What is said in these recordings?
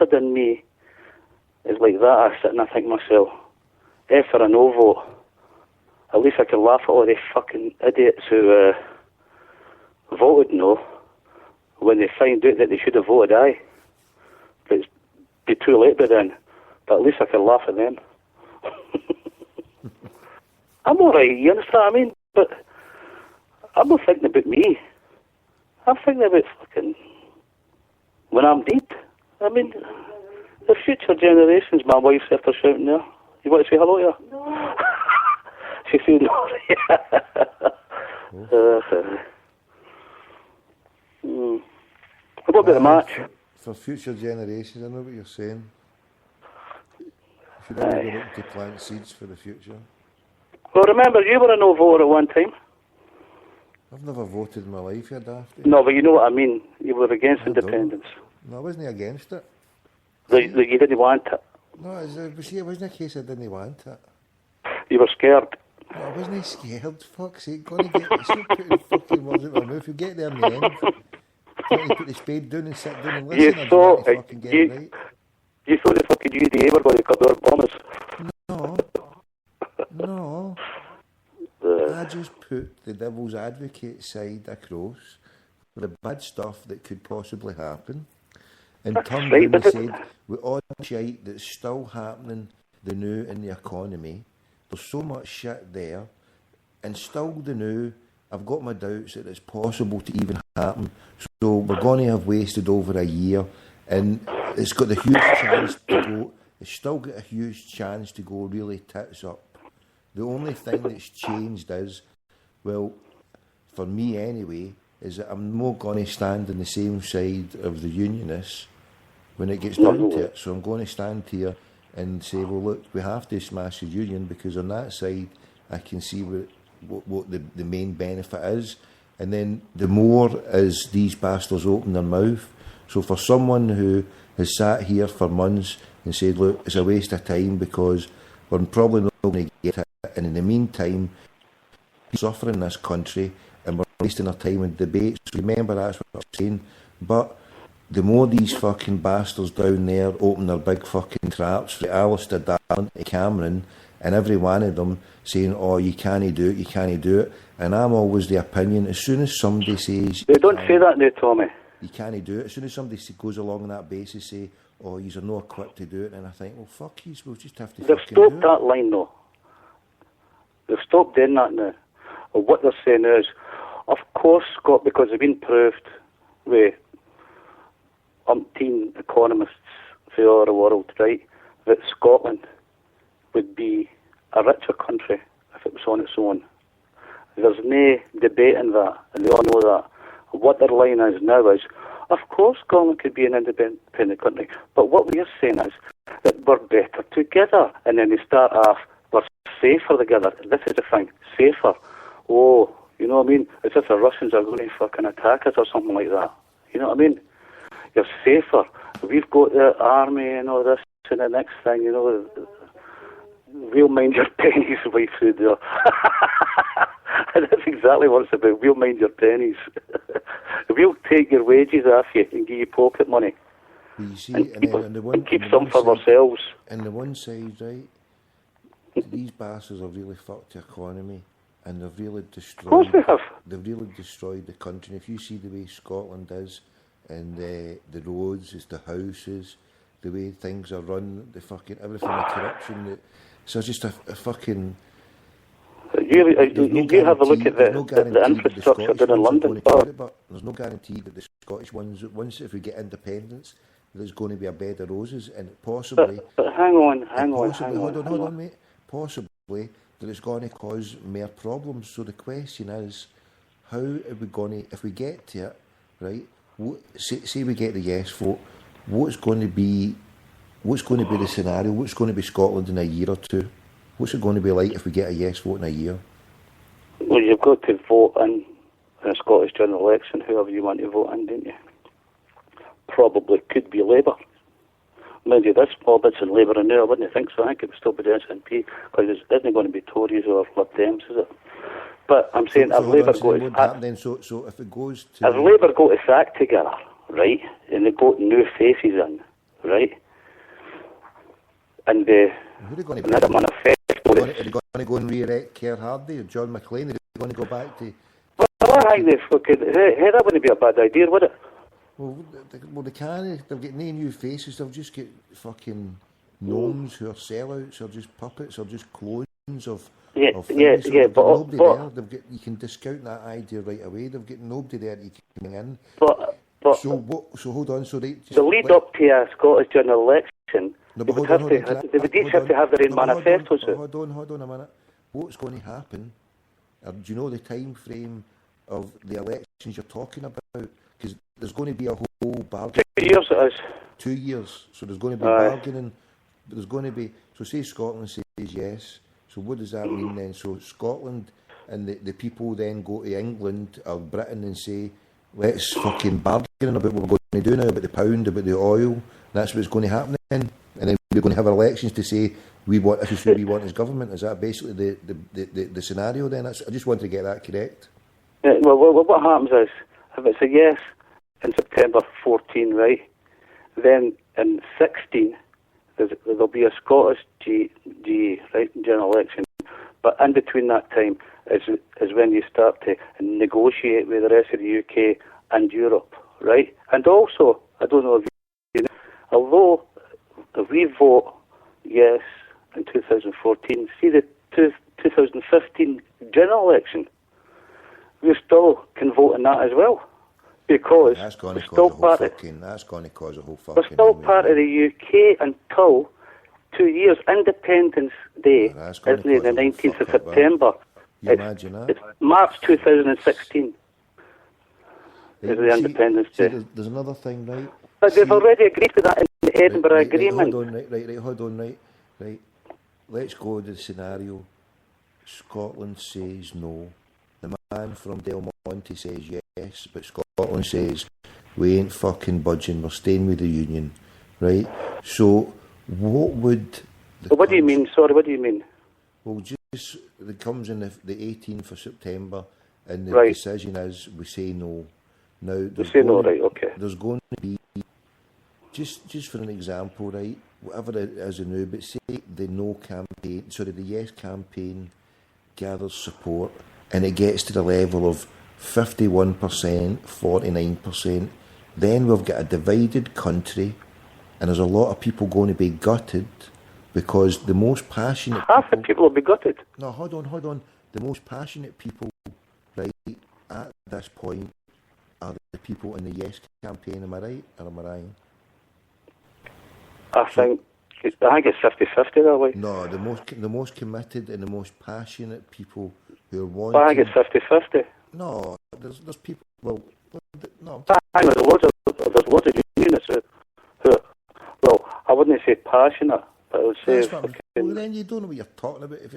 bastard in me is like that. I sit and I think to myself, if for a no vote, at least I can laugh at all the fucking idiots who voted no when they find out that they should have voted aye. It's be too late by then, but at least I can laugh at them. I'm alright, you understand what I mean? But I'm not thinking about me. I'm thinking about fucking when I'm dead. I mean, the future generations, my wife's after shouting there. You want to say hello to her? No. She said no. What about the match? For future generations, I know what you're saying. If you're only going to plant seeds for the future. Well, remember, you were a no voter at one time. I've never voted in my life, you daft. No, but you know what I mean. You were against independence. No, I wasn't against it. You didn't want it. No, it wasn't a case I didn't want it. You were scared. No, I wasn't scared. Fuck's sake, gonna get putting fucking words in my mouth. You'll get there in the end. You're to put the spade down and sit down and listen. You thought fucking get it right. You thought the fucking UDA were going to cover our bombers. No. I just put the devil's advocate side across for the bad stuff that could possibly happen, and turned around and said, with all the shit that's still happening the new in the economy, there's so much shit there, and still the new, I've got my doubts that it's possible to even happen. So we're going to have wasted over a year, and it's got a huge chance to go. It's still got a huge chance to go really tits up. The only thing that's changed is, well, for me anyway, is that I'm not going to stand on the same side of the unionists when it gets down to it. So I'm going to stand here and say, well, look, we have to smash the union, because on that side I can see what the main benefit is. And then the more as these bastards open their mouth. So for someone who has sat here for months and said, look, it's a waste of time because we're probably not going to get it, and in the meantime, we're suffering in this country and we're wasting our time in debates. Remember, that's what I'm saying. But the more these fucking bastards down there open their big fucking traps, like Alistair Darling and Cameron, and every one of them saying, oh, you can't do it, you can't do it. And I'm always the opinion, as soon as somebody says... They don't say that now, Tommy. You can't do it. As soon as somebody goes along on that basis, say, oh, you're not equipped to do it, and I think, well, fuck you, we'll just have to They've stopped that line, though. They've stopped doing that now. Well, what they're saying is, of course, Scott, because they've been proved with umpteen economists throughout all the world, right, that Scotland would be a richer country if it was on its own. There's no debate in that, and they all know that. What their line is now is, of course Scotland could be an independent country, but what we're saying is that we're better together. And then they start off, we're safer together. This is the thing, safer. Oh, you know what I mean? It's if the Russians are going to fucking attack us or something like that. You know what I mean? You're safer. We've got the army and all this, and the next thing, you know, we'll mind your pennies way through there. And that's exactly what it's about. We'll mind your pennies. We'll take your wages off you and give you pocket money. You see, and keep some for ourselves. And the one side, right, these bastards have really fucked the economy, and they've really destroyed... Of course they have. They've really destroyed the country. And if you see the way Scotland is, and the roads, it's the houses, the way things are run, the fucking everything, the corruption. So it's just a fucking... You have a look at the infrastructure down in London. But there's no guarantee that the Scottish ones, once if we get independence, there's going to be a bed of roses, and possibly... But hang on. Hold on, mate. Possibly that it's going to cause more problems. So the question is, how are we going to, if we get to it, right, say we get the yes vote, what's going to be the scenario? What's going to be Scotland in a year or two? What's it going to be like if we get a yes vote in a year? Well, you've got to vote in a Scottish general election, whoever you want to vote in, don't you? Probably could be Labour. Mind you, this mob it's in Labour and now, I wouldn't think so. I think it would still be the SNP, because it isn't going to be Tories or Lib Dems, is it? But I'm saying, if Labour go so if it goes to... If Labour go to SAC together, right, and they got new faces in, right? And the another manifesto. Are they going to go and re-elect Keir Hardie or John McLean? Are they going to go back to... Well, I think that wouldn't be a bad idea, would it? Well, they can't. They've got no new faces. They've just got fucking gnomes who are sellouts or just puppets or just clones of things. But nobody there. They've got, you can discount that idea right away. They've got nobody there to come in. But so hold on. So they just, the lead up to a Scottish general election. No, they would each have to have their own manifestos. Hold on a minute. What's going to happen? Do you know the time frame of the elections you're talking about? Because there's going to be a whole bargain. 2 years it is. 2 years. So there's going to be bargaining. But there's going to be... So say Scotland says yes. So what does that mean then? So Scotland and the people then go to England or Britain and say, let's fucking bargain about what we're going to do now, about the pound, about the oil. That's what's going to happen then. And then we're going to have elections to say this is who we want as government. Is that basically the scenario then? I just want to get that correct. Yeah, well, what happens is, if it's a yes in September 14, right, then in 16 there'll be a Scottish right, general election. But in between that time is when you start to negotiate with the rest of the UK and Europe, right? And also, I don't know if you know, although if we vote yes in 2014, see the 2015 general eletion, we still can vote in that as well, because we're still part of the UK until 2 years. Independence Day isn't it the 19th of September? It's March 2016 is the Independence Day. There's another thing, right? But they've already agreed to that in the Edinburgh Agreement. Hold on, right. Let's go to the scenario. Scotland says no. The man from Del Monte says yes, but Scotland says we ain't fucking budging, we're staying with the Union, right? So what would... What do you mean? Sorry, what do you mean? Well, just it comes in the 18th of September, and the right. decision is we say no. Now, we say no, right, okay. There's going to be, just for an example, right, whatever it is now, but say the no campaign, the yes campaign gathers support, and it gets to the level of 51%, 49%, then we've got a divided country, and there's a lot of people going to be gutted, because the most passionate half the people will be gutted. No, hold on. The most passionate people, right, at this point are the people in the yes campaign. Am I right, or am I wrong? I think it's 50-50 that way. No, the most committed and the most passionate people who are wanting... Well, I think it's 50-50. No, there's people... Well, no. There's loads of unionists who, well, I wouldn't say passionate, but I would say... Well, then you don't know what you're talking about. No,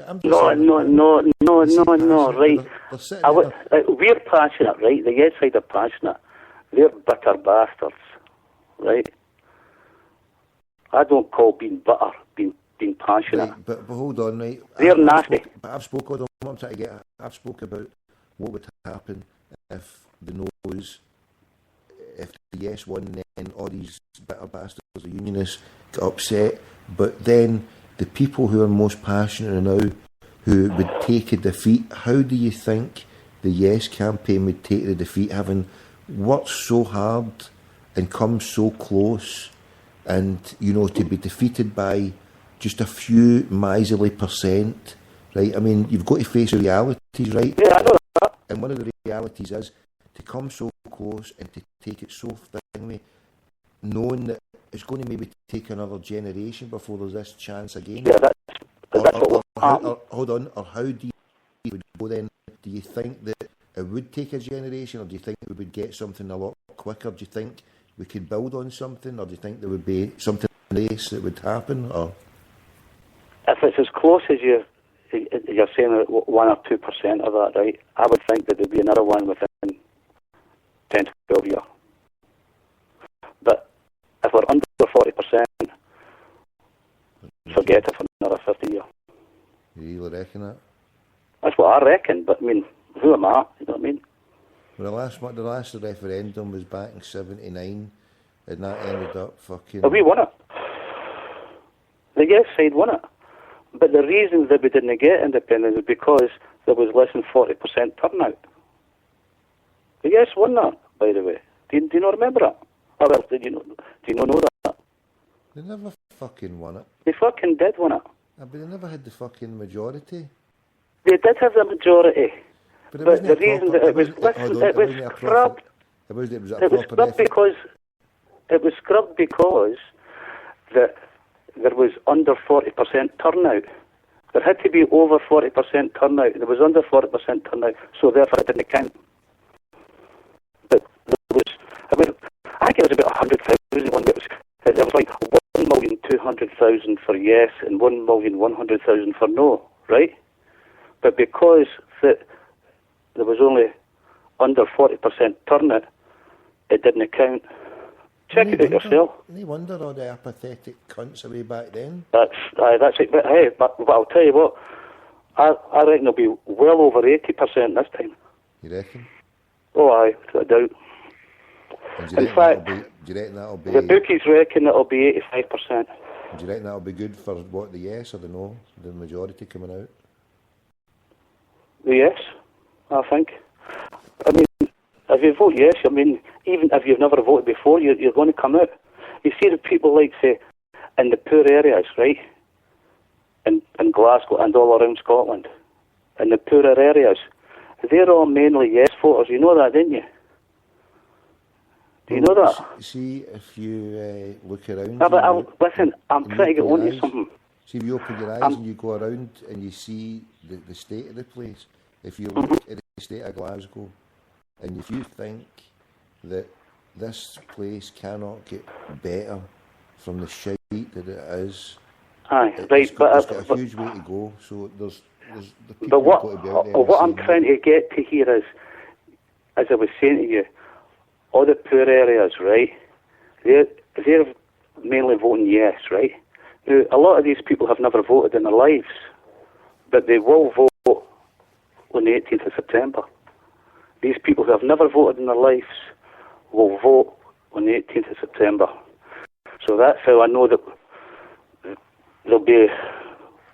right. We're passionate, right? The yes side are passionate. They're bitter bastards, right? I don't call being bitter, being passionate. Right, but hold on, right? They're nasty. I've spoke about what would happen if the no's, if the yes won, then all these bitter bastards, the unionists, get upset. But then the people who are most passionate now, who would take a defeat, how do you think the yes campaign would take the defeat, having worked so hard and come so close, and, to be defeated by just a few miserly percent, right? I mean, you've got to face the realities, right? Yeah, I know that. And one of the realities is to come so close and to take it so thinly, knowing that it's going to maybe take another generation before there's this chance again. Yeah, that's what will happen. Hold on, or how do you go then? Do you think that it would take a generation, or do you think we would get something a lot quicker? Do you think we could build on something, or do you think there would be something in the race that would happen? Or if it's as close as you're saying, 1 or 2% of that, right? I would think that there'd be another one within 10 to 12 years. But if we're under 40%, forget it for another 50 years. You really reckon that? That's what I reckon, but I mean, who am I? You know what I mean? Well, the last referendum was back in '79, and that ended up fucking... Well, we won it. The yes side won it. But the reason that we didn't get independence is because there was less than 40% turnout. The yes won that, by the way. Do you not remember that? Or else do you not know that? They never fucking won it. They fucking did win it. But they never had the fucking majority. They did have the majority. But the reason that it was scrubbed. It was scrubbed because that there was under 40% turnout. There had to be over 40% turnout. There was under 40% turnout, so therefore it didn't count. But I think it was about 100,000 one. It was like 1,200,000 for yes and 1,100,000 for no, right? But because there was only under 40% turnout, it didn't count. Check it out yourself. No wonder all the apathetic cunts away back then. That's it. But hey, but I'll tell you what, I reckon it'll be well over 80% this time. You reckon? Oh, aye, without a doubt. In fact, do you reckon that'll be... The bookies reckon it'll be 85%. Do you reckon that'll be good for what, the yes or the no? The majority coming out? The yes, I think. I mean, if you vote yes, I mean, even if you've never voted before, you're going to come out. You see the people, like, say, in the poor areas, right? In Glasgow and all around Scotland. In the poorer areas. They're all mainly yes voters. You know that, didn't you? Do you know that? See, if you look around... No, but listen, I'm trying to get on to something. See, if you open your eyes and you go around and you see the state of the place, if you look at the state of Glasgow, and if you think that this place cannot get better from the shite that it is, it's got a huge way to go. So there's the people but got to be out there. What I'm trying to get to here is, as I was saying to you, all the poor areas, right? They're mainly voting yes, right? Now, a lot of these people have never voted in their lives, but they will vote on the 18th of September. These people who have never voted in their lives will vote on the 18th of September. So that's how I know that there'll be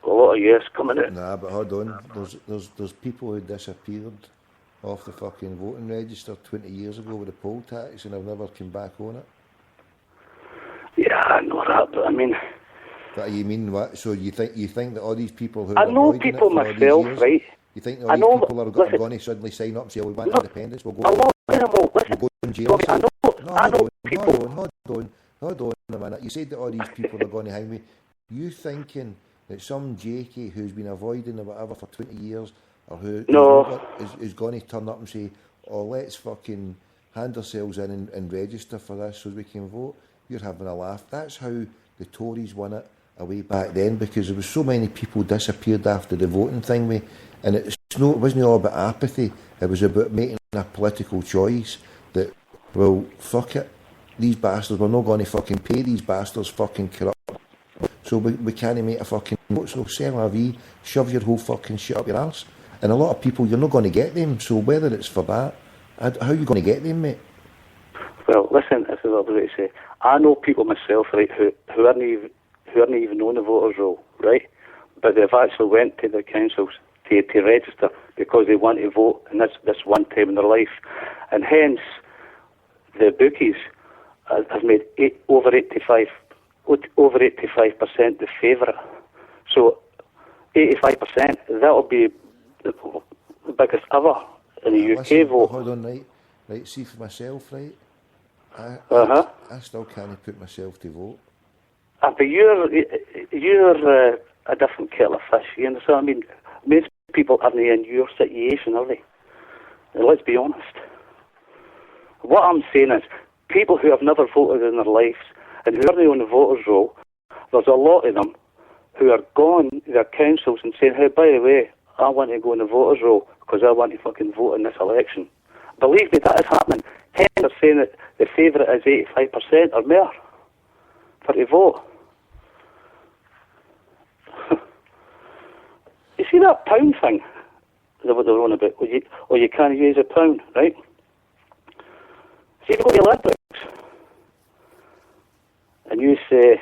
a lot of yes coming out. Nah, but hold on. There's people who disappeared off the fucking voting register 20 years ago with a poll tax and have never come back on it. Yeah, I know that, but I mean... But you mean what? So you think that all these people who I know people myself, right? You think that all these people are going to suddenly sign up and say, we want independence, we'll go in jail? Hold on a minute. You said that all these people are going to hang me. You thinking that some jakey who's been avoiding or whatever for 20 years or who is going to turn up and say, oh, let's fucking hand ourselves in and register for this so we can vote? You're having a laugh. That's how the Tories won it away back then, because there was so many people disappeared after the voting thing, and it wasn't all about apathy. It was about making a political choice that, well, fuck it, these bastards, we're not going to fucking pay these bastards fucking corrupt, so we can't make a fucking vote, so c'est la vie, shove your whole fucking shit up your arse. And a lot of people, you're not going to get them, so whether it's for that, how are you going to get them, mate? Well, listen, this is what I was going to say. I know people myself, right, who aren't even on the voters roll, right? But they've actually went to the councils to register because they want to vote in this one time in their life. And hence, the bookies have made over 85% the favourite. So 85%, that'll be the biggest ever in the UK vote. Hold on, right, see for myself, right? I still can't put myself to vote. But you're a different kettle of fish. You understand? I mean, most people aren't in your situation, are they? And let's be honest. What I'm saying is, people who have never voted in their lives and who are on the voters' roll, there's a lot of them who are going to their councils and saying, hey, by the way, I want to go on the voters' roll because I want to fucking vote in this election. Believe me, that is happening. Hence, they're saying that the favourite is 85% or more for to vote. You see that pound thing? That's what they're on about. Or you can't use a pound, right? See, if you go to the Olympics and you say,